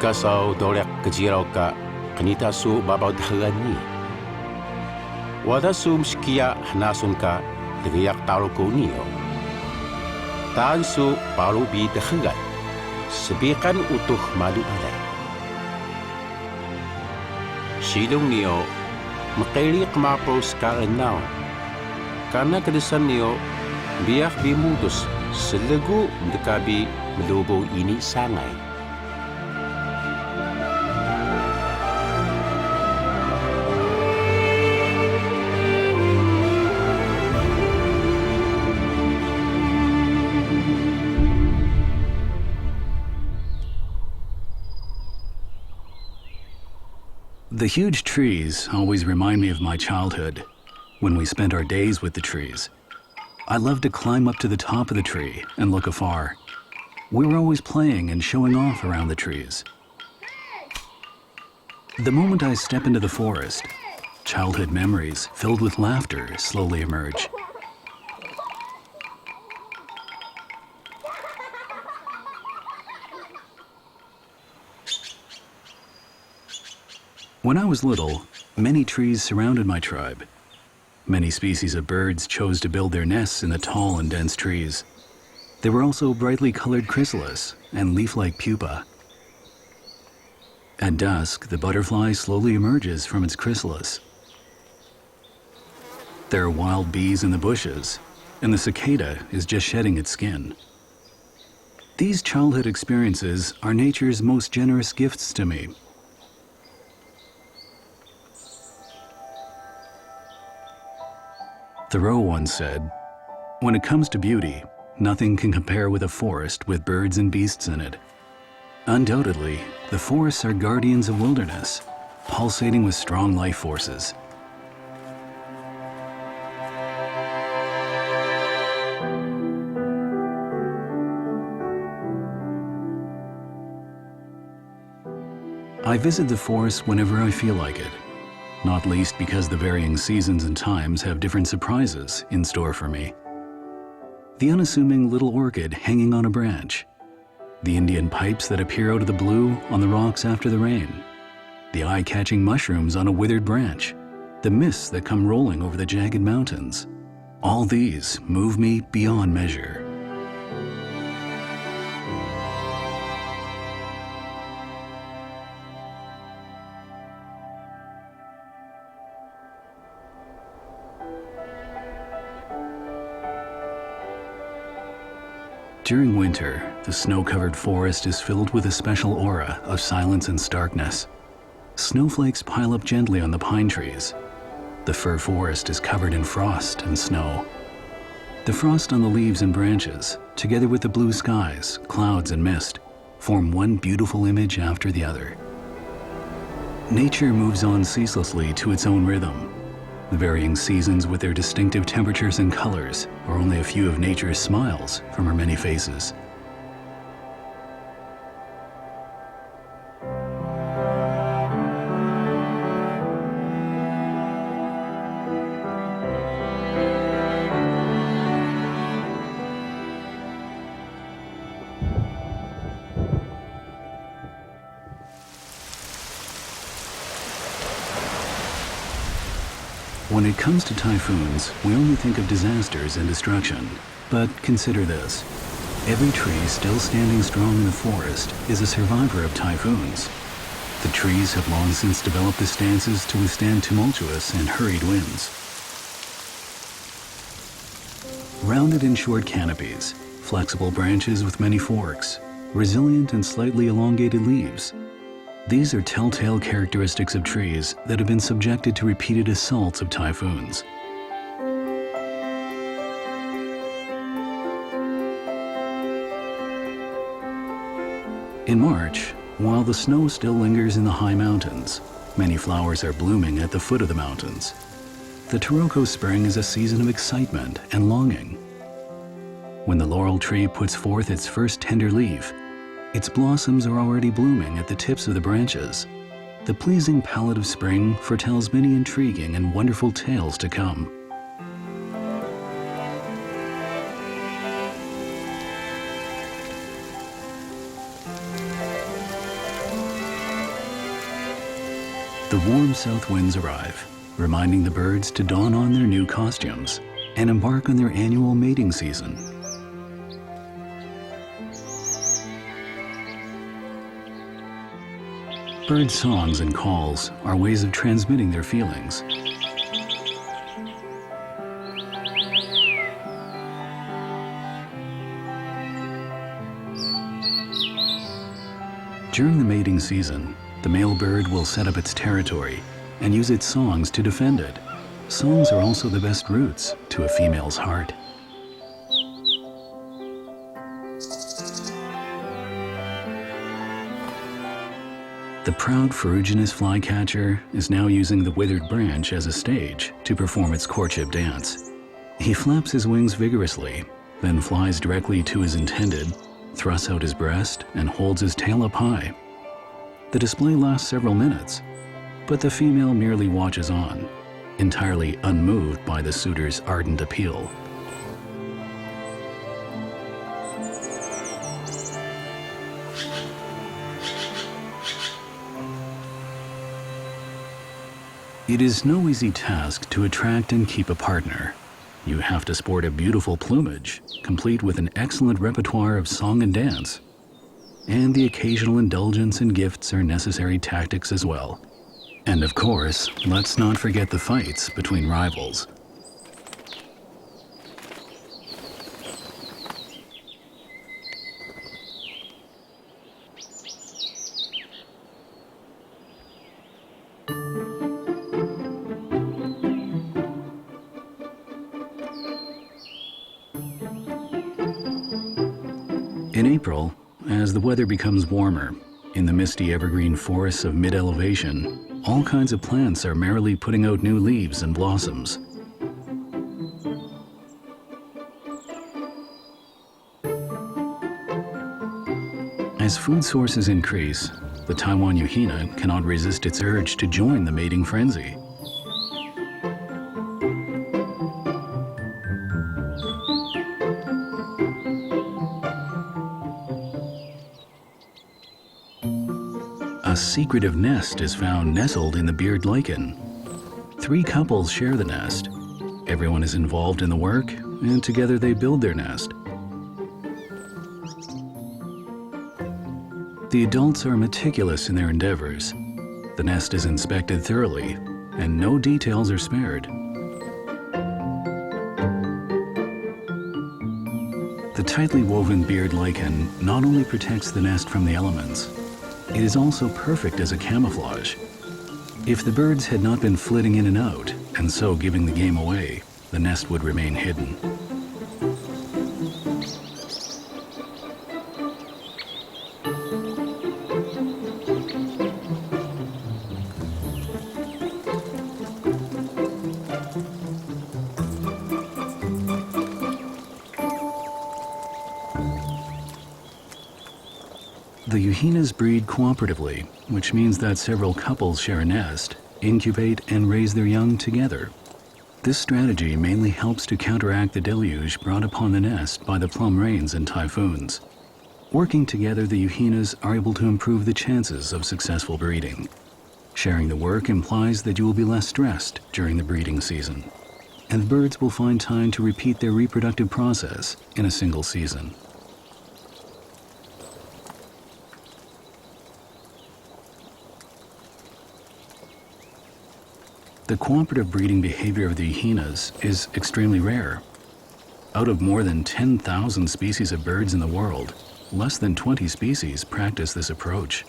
Jika sau dolek kejirau ka kanita su babaw dahagan ni. Wada su mskia hanasun ka dagayak Taroko niyo. Taan su paru bi dahagan. Sebikan utuh madu alay. Silong niyo makairik mapos ka enaw. Karena kedesan niyo biyak bimudus selegu mendekabi melubo ini sangai. The huge trees always remind me of my childhood, when we spent our days with the trees. I loved to climb up to the top of the tree and look afar. We were always playing and showing off around the trees. The moment I step into the forest, childhood memories filled with laughter slowly emerge. When I was little, many trees surrounded my tribe. Many species of birds chose to build their nests in the tall and dense trees. There were also brightly colored chrysalis and leaf-like pupa. At dusk, the butterfly slowly emerges from its chrysalis. There are wild bees in the bushes, and the cicada is just shedding its skin. These childhood experiences are nature's most generous gifts to me. Thoreau once said, "When it comes to beauty, nothing can compare with a forest with birds and beasts in it." Undoubtedly, the forests are guardians of wilderness, pulsating with strong life forces. I visit the forest whenever I feel like it. Not least because the varying seasons and times have different surprises in store for me. The unassuming little orchid hanging on a branch, the Indian pipes that appear out of the blue on the rocks after the rain, the eye-catching mushrooms on a withered branch, the mists that come rolling over the jagged mountains. All these move me beyond measure. During winter, the snow-covered forest is filled with a special aura of silence and starkness. Snowflakes pile up gently on the pine trees. The fir forest is covered in frost and snow. The frost on the leaves and branches, together with the blue skies, clouds, and mist, form one beautiful image after the other. Nature moves on ceaselessly to its own rhythm. The varying seasons with their distinctive temperatures and colors are only a few of nature's smiles from her many faces. When it comes to typhoons, we only think of disasters and destruction. But consider this. Every tree still standing strong in the forest is a survivor of typhoons. The trees have long since developed the stances to withstand tumultuous and hurried winds. Rounded in short canopies, flexible branches with many forks, resilient and slightly elongated leaves. These are telltale characteristics of trees that have been subjected to repeated assaults of typhoons. In March, while the snow still lingers in the high mountains, many flowers are blooming at the foot of the mountains. The Taroko spring is a season of excitement and longing. When the laurel tree puts forth its first tender leaf, its blossoms are already blooming at the tips of the branches. The pleasing palette of spring foretells many intriguing and wonderful tales to come. The warm south winds arrive, reminding the birds to don on their new costumes and embark on their annual mating season. Bird songs and calls are ways of transmitting their feelings. During the mating season, the male bird will set up its territory and use its songs to defend it. Songs are also the best routes to a female's heart. The proud ferruginous flycatcher is now using the withered branch as a stage to perform its courtship dance. He flaps his wings vigorously, then flies directly to his intended, thrusts out his breast, and holds his tail up high. The display lasts several minutes, but the female merely watches on, entirely unmoved by the suitor's ardent appeal. It is no easy task to attract and keep a partner. You have to sport a beautiful plumage, complete with an excellent repertoire of song and dance. And the occasional indulgence and gifts are necessary tactics as well. And of course, let's not forget the fights between rivals. In April, as the weather becomes warmer, in the misty evergreen forests of mid-elevation, all kinds of plants are merrily putting out new leaves and blossoms. As food sources increase, the Taiwan yuhina cannot resist its urge to join the mating frenzy. A secretive nest is found nestled in the beard lichen. 3 couples share the nest. Everyone is involved in the work, and together they build their nest. The adults are meticulous in their endeavors. The nest is inspected thoroughly, and no details are spared. The tightly woven beard lichen not only protects the nest from the elements, it is also perfect as a camouflage. If the birds had not been flitting in and out, and so giving the game away, the nest would remain hidden. The yuhinas breed cooperatively, which means that several couples share a nest, incubate, and raise their young together. This strategy mainly helps to counteract the deluge brought upon the nest by the plum rains and typhoons. Working together, the yuhinas are able to improve the chances of successful breeding. Sharing the work implies that you will be less stressed during the breeding season, and the birds will find time to repeat their reproductive process in a single season. The cooperative breeding behavior of the yuhinas is extremely rare. Out of more than 10,000 species of birds in the world, less than 20 species practice this approach.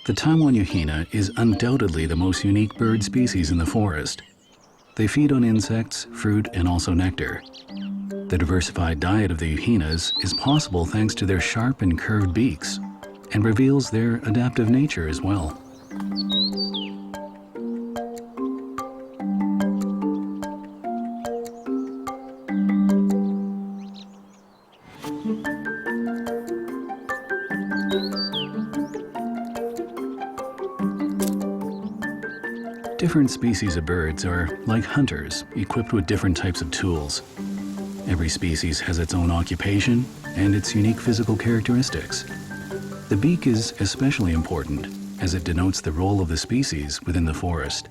The Taiwan yuhina is undoubtedly the most unique bird species in the forest. They feed on insects, fruit, and also nectar. The diversified diet of the yuhinas is possible thanks to their sharp and curved beaks, and reveals their adaptive nature as well. Different species of birds are like hunters, equipped with different types of tools. Every species has its own occupation and its unique physical characteristics. The beak is especially important as it denotes the role of the species within the forest.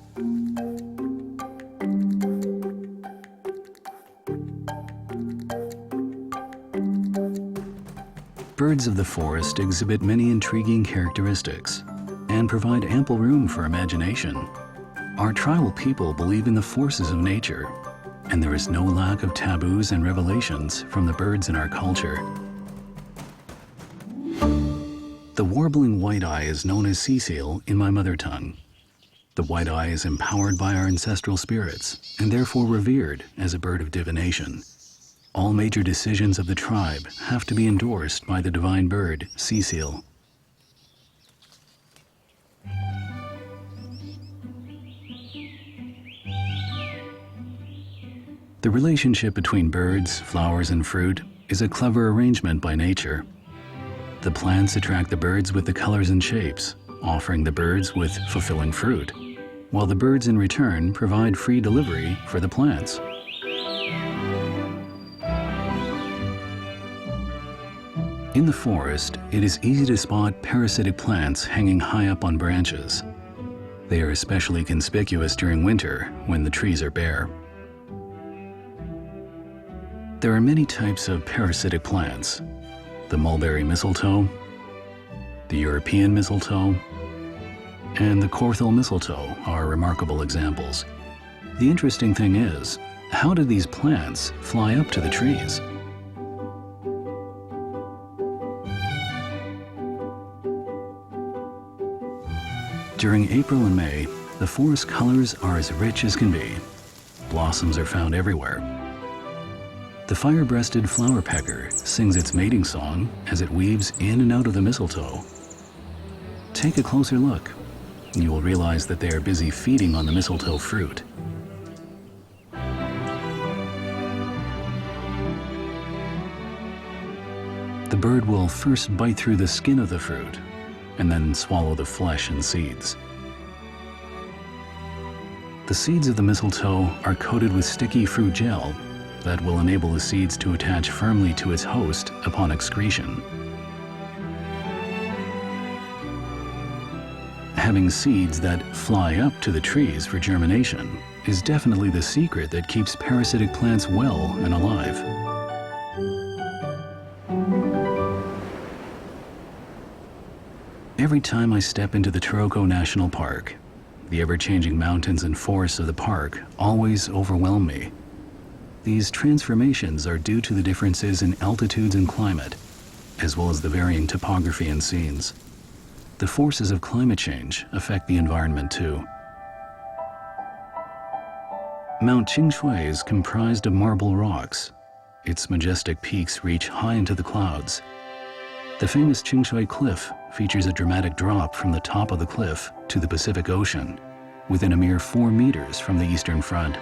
Birds of the forest exhibit many intriguing characteristics and provide ample room for imagination. Our tribal people believe in the forces of nature, and there is no lack of taboos and revelations from the birds in our culture. The warbling white-eye is known as sea seal in my mother tongue. The white-eye is empowered by our ancestral spirits and therefore revered as a bird of divination. All major decisions of the tribe have to be endorsed by the divine bird, sea seal. The relationship between birds, flowers, and fruit is a clever arrangement by nature. The plants attract the birds with the colors and shapes, offering the birds with fulfilling fruit, while the birds in return provide free delivery for the plants. In the forest, it is easy to spot parasitic plants hanging high up on branches. They are especially conspicuous during winter when the trees are bare. There are many types of parasitic plants. The mulberry mistletoe, the European mistletoe, and the Corthel mistletoe are remarkable examples. The interesting thing is, how do these plants fly up to the trees? During April and May, the forest colors are as rich as can be. Blossoms are found everywhere. The fire-breasted flowerpecker sings its mating song as it weaves in and out of the mistletoe. Take a closer look, and you will realize that they are busy feeding on the mistletoe fruit. The bird will first bite through the skin of the fruit, and then swallow the flesh and seeds. The seeds of the mistletoe are coated with sticky fruit gel that will enable the seeds to attach firmly to its host upon excretion. Having seeds that fly up to the trees for germination is definitely the secret that keeps parasitic plants well and alive. Every time I step into the Taroko National Park, the ever-changing mountains and forests of the park always overwhelm me. These transformations are due to the differences in altitudes and climate, as well as the varying topography and scenes. The forces of climate change affect the environment too. Mount Qingshui is comprised of marble rocks. Its majestic peaks reach high into the clouds. The famous Qingshui Cliff features a dramatic drop from the top of the cliff to the Pacific Ocean, within a mere 4 meters from the eastern front.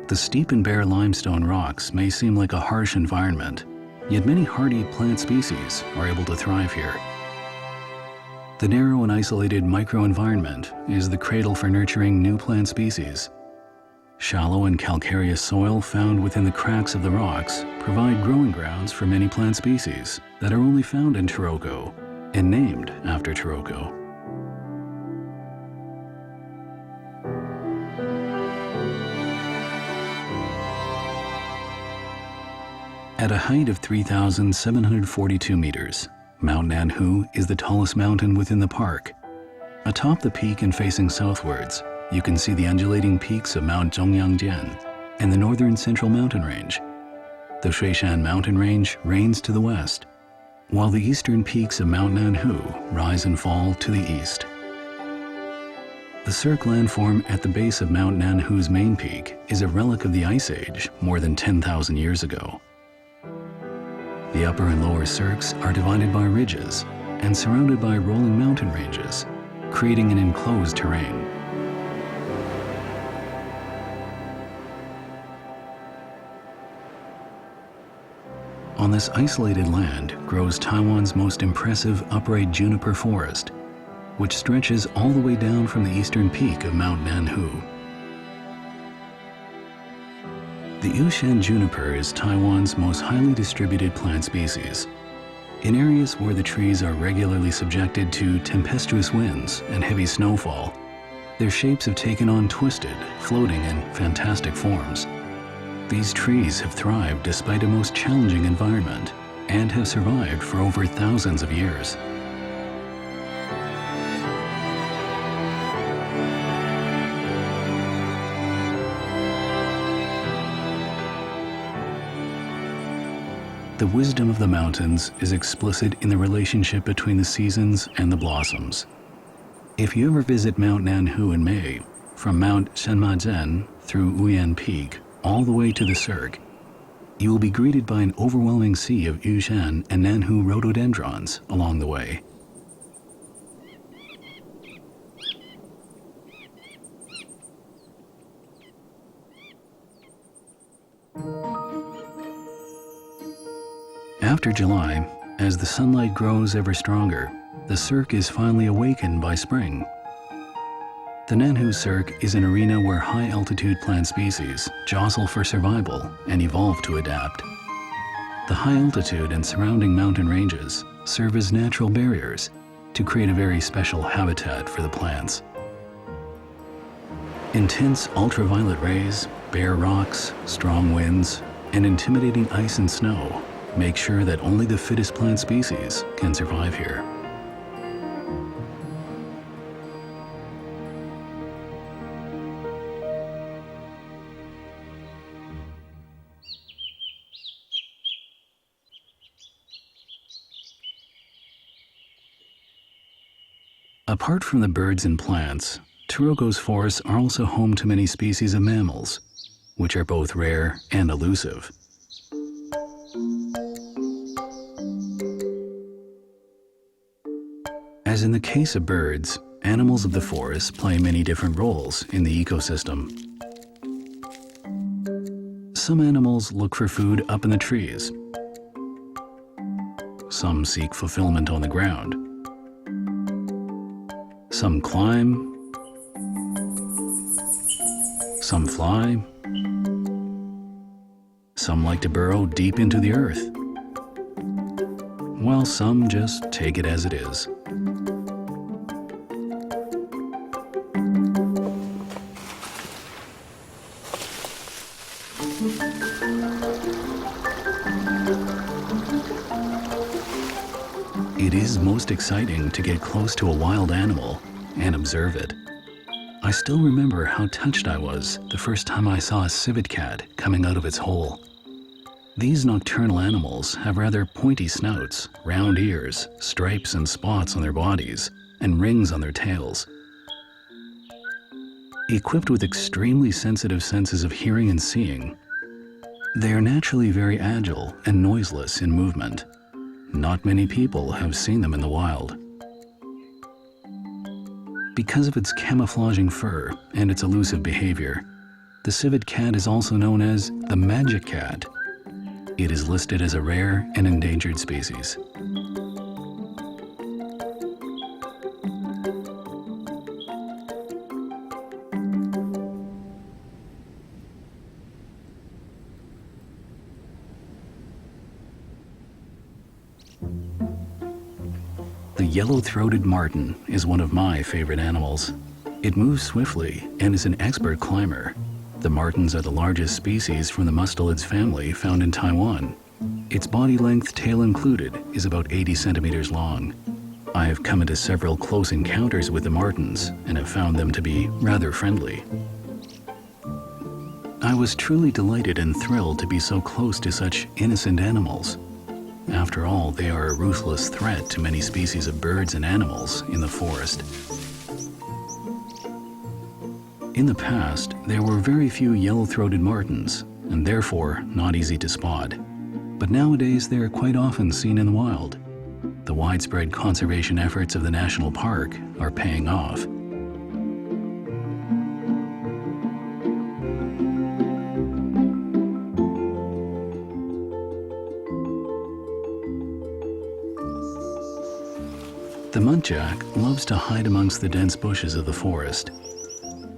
The steep and bare limestone rocks may seem like a harsh environment, yet many hardy plant species are able to thrive here. The narrow and isolated microenvironment is the cradle for nurturing new plant species. Shallow and calcareous soil found within the cracks of the rocks provide growing grounds for many plant species that are only found in Taroko and named after Taroko. At a height of 3,742 meters, Mount Nanhu is the tallest mountain within the park. Atop the peak and facing southwards, you can see the undulating peaks of Mount Zhongyangjian and the northern central mountain range. The Shuishan mountain range reigns to the west, while the eastern peaks of Mount Nanhu rise and fall to the east. The cirque landform at the base of Mount Nanhu's main peak is a relic of the Ice Age more than 10,000 years ago. The upper and lower cirques are divided by ridges and surrounded by rolling mountain ranges, creating an enclosed terrain. On this isolated land grows Taiwan's most impressive upright juniper forest. which stretches all the way down from the eastern peak of Mount Nanhu. The Yushan juniper is Taiwan's most highly distributed plant species. In areas where the trees are regularly subjected to tempestuous winds and heavy snowfall, their shapes have taken on twisted, floating, and fantastic forms. These trees have thrived despite a most challenging environment and have survived for over thousands of years. The wisdom of the mountains is explicit in the relationship between the seasons and the blossoms. If you ever visit Mount Nanhu in May, from Mount Shenmazhen through Uyan Peak all the way to the Cirque, you will be greeted by an overwhelming sea of Yushan and Nanhu rhododendrons along the way. After July, as the sunlight grows ever stronger, the Cirque is finally awakened by spring. The Nanhu Cirque is an arena where high-altitude plant species jostle for survival and evolve to adapt. The high altitude and surrounding mountain ranges serve as natural barriers to create a very special habitat for the plants. Intense ultraviolet rays, bare rocks, strong winds, and intimidating ice and snow make sure that only the fittest plant species can survive here. Apart from the birds and plants, Taroko's forests are also home to many species of mammals, which are both rare and elusive. As in the case of birds, animals of the forest play many different roles in the ecosystem. Some animals look for food up in the trees. Some seek fulfillment on the ground. Some climb. Some fly. Some like to burrow deep into the earth, while some just take it as it is. It is most exciting to get close to a wild animal and observe it. I still remember how touched I was the first time I saw a civet cat coming out of its hole. These nocturnal animals have rather pointy snouts, round ears, stripes and spots on their bodies, and rings on their tails. Equipped with extremely sensitive senses of hearing and seeing, they are naturally very agile and noiseless in movement. Not many people have seen them in the wild. Because of its camouflaging fur and its elusive behavior, the civet cat is also known as the magic cat. It is listed as a rare and endangered species. The yellow-throated marten is one of my favorite animals. It moves swiftly and is an expert climber. The martens are the largest species from the mustelids family found in Taiwan. Its body length, tail included, is about 80 centimeters long. I have come into several close encounters with the martens and have found them to be rather friendly. I was truly delighted and thrilled to be so close to such innocent animals. After all, they are a ruthless threat to many species of birds and animals in the forest. In the past, there were very few yellow-throated martens, and therefore not easy to spot. But nowadays they are quite often seen in the wild. The widespread conservation efforts of the national park are paying off. The month muntjac loves to hide amongst the dense bushes of the forest.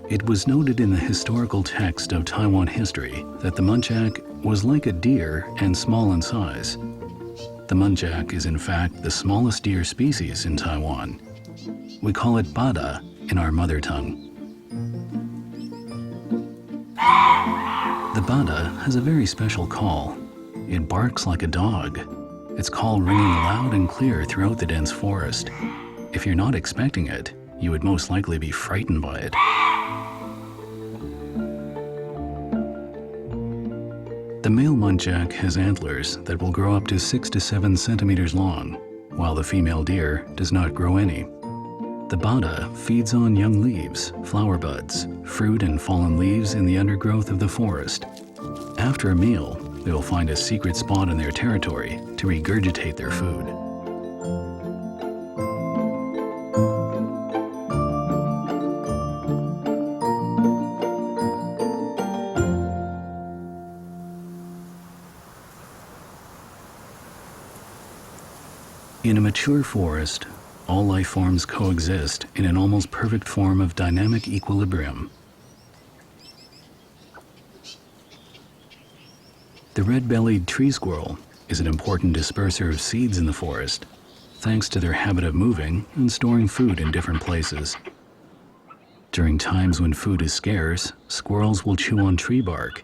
It was noted in the historical text of Taiwan history that the muntjac was like a deer and small in size. The muntjac is in fact the smallest deer species in Taiwan. We call it bada in our mother tongue. The bada has a very special call. It barks like a dog. Its call ringing loud and clear throughout the dense forest. If you're not expecting it, you would most likely be frightened by it. The male muntjac has antlers that will grow up to 6 to 7 centimeters long, while the female deer does not grow any. The bada feeds on young leaves, flower buds, fruit and fallen leaves in the undergrowth of the forest. After a meal, they will find a secret spot in their territory to regurgitate their food. In a mature forest, all life forms coexist in an almost perfect form of dynamic equilibrium. The red-bellied tree squirrel is an important disperser of seeds in the forest, thanks to their habit of moving and storing food in different places. During times when food is scarce, squirrels will chew on tree bark.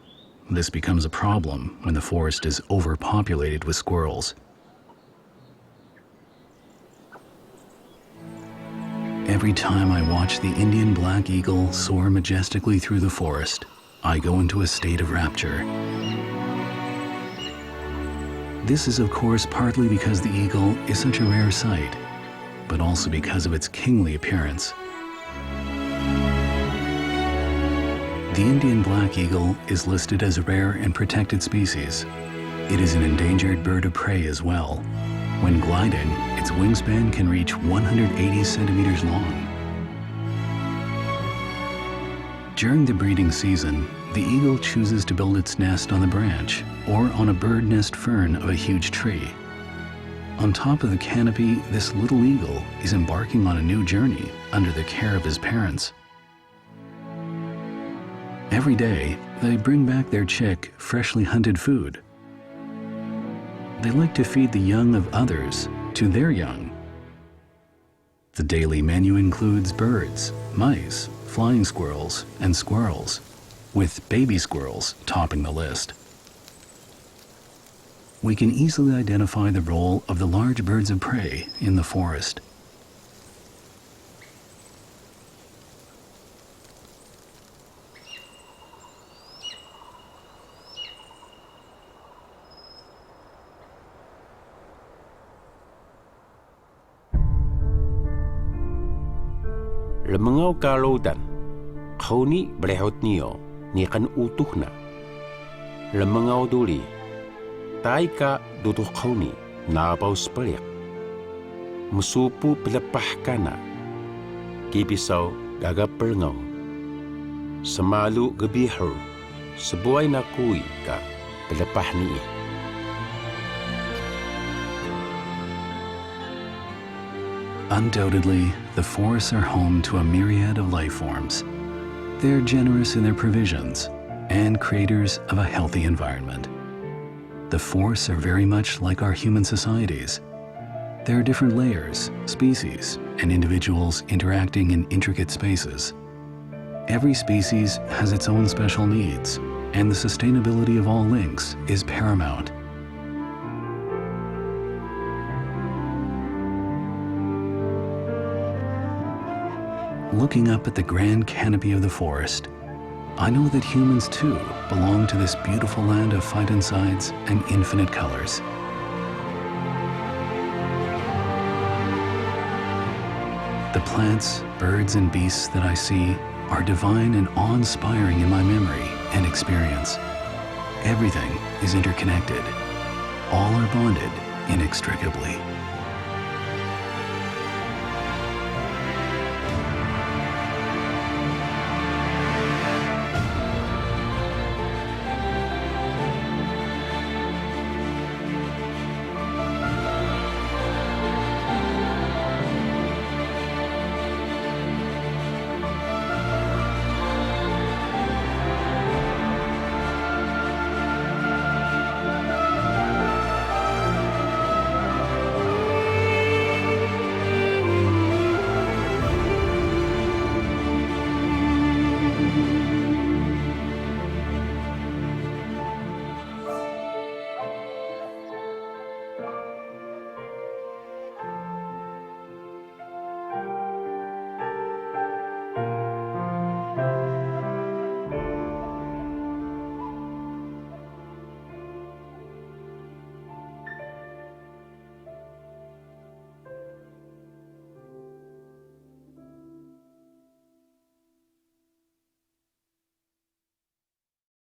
This becomes a problem when the forest is overpopulated with squirrels. Every time I watch the Indian black eagle soar majestically through the forest, I go into a state of rapture. This is of course partly because the eagle is such a rare sight, but also because of its kingly appearance. The Indian black eagle is listed as a rare and protected species. It is an endangered bird of prey as well. When gliding, its wingspan can reach 180 centimeters long. During the breeding season, the eagle chooses to build its nest on the branch or on a bird nest fern of a huge tree. On top of the canopy, this little eagle is embarking on a new journey under the care of his parents. Every day, they bring back their chick freshly hunted food. They like to feed the young of others to their young. The daily menu includes birds, mice, flying squirrels, and squirrels, with baby squirrels topping the list. We can easily identify the role of the large birds of prey in the forest. Lemengaw kalaudan, kauni berehot nio, ni kan utuh na. Lemengaw duli, tay ka dutuh kauni, nabaw spaliak. Musupu pelepah kana, kibisaw gagapelngaw. Semalu gebihur, sebuai nakui ka pelepah ni. Undoubtedly, the forests are home to a myriad of life forms. They're generous in their provisions and creators of a healthy environment. The forests are very much like our human societies. There are different layers, species, and individuals interacting in intricate spaces. Every species has its own special needs, and the sustainability of all links is paramount. Looking up at the grand canopy of the forest, I know that humans too belong to this beautiful land of phytoncides and infinite colors. The plants, birds, and beasts that I see are divine and awe-inspiring in my memory and experience. Everything is interconnected. All are bonded inextricably.